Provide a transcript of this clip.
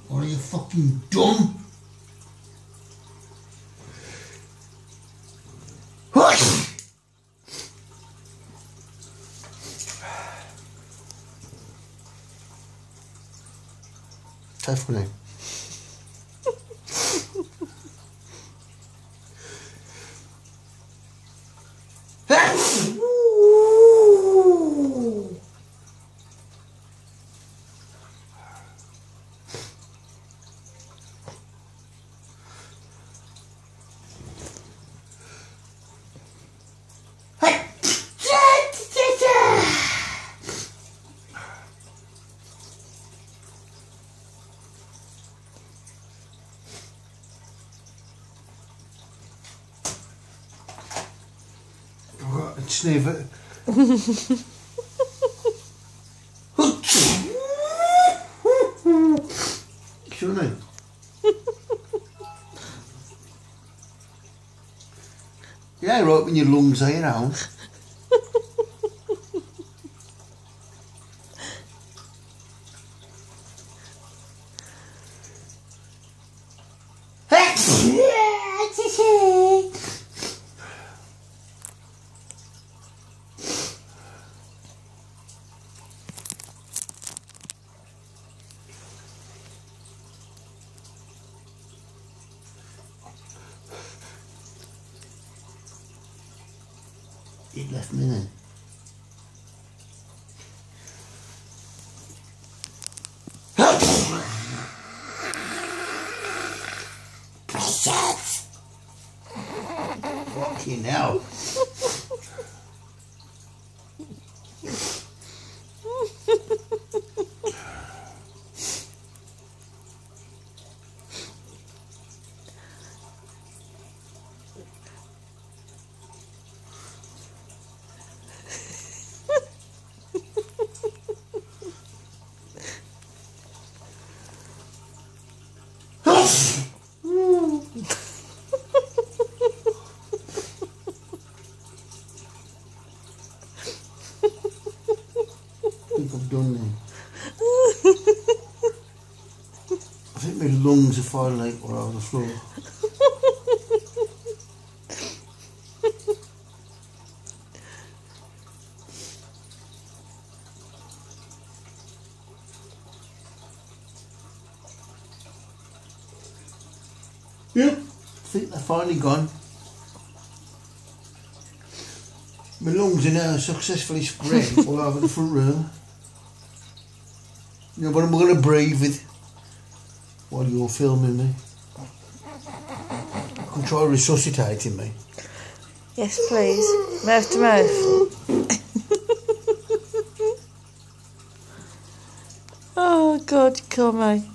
What are you fucking dumb? So funny. Sniff it. Shouldn't I? Yeah, right when your lungs are around. It left me then. Precious! Fucking hell. I think I've done now. I think my lungs are falling out all over the floor. Yep, I think they're finally gone. My lungs are now successfully spread all over the front room. You know what I'm going to breathe with while you're filming me? You can try resuscitating me. Yes, please. Mouth to mouth. Oh, God, you kill me.